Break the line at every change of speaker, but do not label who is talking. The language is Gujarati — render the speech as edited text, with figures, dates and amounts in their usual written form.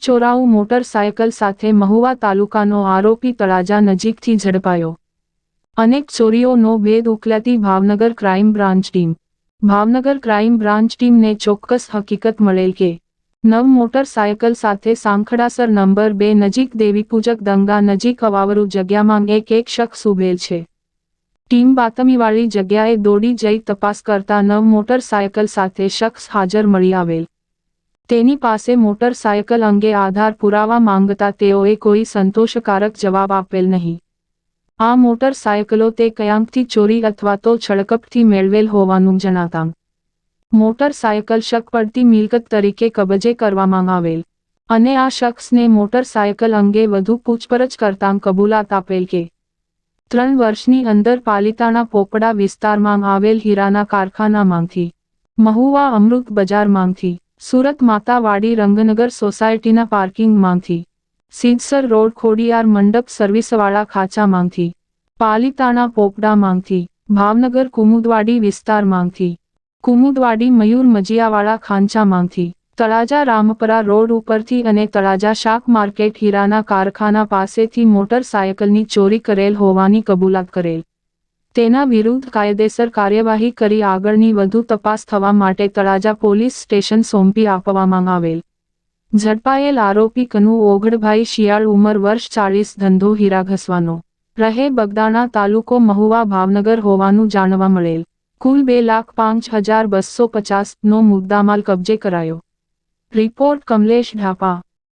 ચોરાઉ મોટરસાયકલ સાથે મહુવા તાલુકાનો આરોપી તળાજા નજીકથી ઝડપાયો। અનેક ચોરીઓનો ભેદ ઉકેલતી Bhavnagar crime branch team. Bhavnagar crime branch ટીમને ચોક્કસ હકીકત મળેલ કે નવ મોટરસાયકલ સાથે સાંખડાસર નંબર 2 નજીક દેવીપૂજક દંગા નજીક અવાવરૂ જગ્યામાં એક શખ્સ ઉભેલ છે। ટીમ બાતમીવાળી જગ્યાએ દોડી જઈ તપાસ કરતા 9 મોટરસાયકલ સાથે શખ્સ હાજર મળી આવેલ। તેની પાસે મોટરસાયકલ અંગે આધાર પુરાવા માંગતા તેઓએ કોઈ સંતોષકારક જવાબ આપેલ નહીં। આ મોટરસાયકલો તે ક્યાંકથી ચોરી અથવા તો છળકપટથી મેળવેલ હોવાનું જણાતાં મોટરસાયકલ શક પડતી મિલકત તરીકે કબજે કરવામાં આવેલ અને આ શખ્સને મોટરસાયકલ અંગે વધુ પૂછપરછ કરતાં કબૂલાત આપેલ કે 3 વર્ષની અંદર પાલિતાણા પોપડા વિસ્તારમાં આવેલ હીરાના કારખાનામાંથી મહુવા અમૃત બજારમાંથી સુરત માતાવાડી રંગનગર સોસાયટીના પાર્કિંગમાંથી સિદ્ધસર રોડ ખોડિયાર મંડપ સર્વિસવાળા ખાંચામાંથી પાલિતાણા પોપડામાંથી ભાવનગર કુમુદવાડી વિસ્તારમાંથી કુમુદવાડી મયુર મજીયાવાળા ખાંચામાંથી તળાજા રામપરા રોડ ઉપરથી અને તળાજા શાક માર્કેટ હીરાના કારખાના પાસેથી મોટરસાયકલની ચોરી કરેલ હોવાની કબૂલાત કરેલ। તેના વિરુદ્ધ કાયદેસર કાર્યવાહી કરી આગળની વધુ તપાસ થવા માટે તળાજા પોલીસ સ્ટેશન સોંપી આપવામાં આવેલ। ઝડપાયેલ આરોપી કનુ ઓગળભાઈ શિયાળ ઉંમર વર્ષ 40 ધંધો હીરા ઘસવાનો રહે બગદાણા તાલુકો મહુવા ભાવનગર હોવાનું જાણવા મળેલ। કુલ 2,05,250નો મુદ્દામાલ કબજે કરાયો। રિપોર્ટ કમલેશ ઢાપા।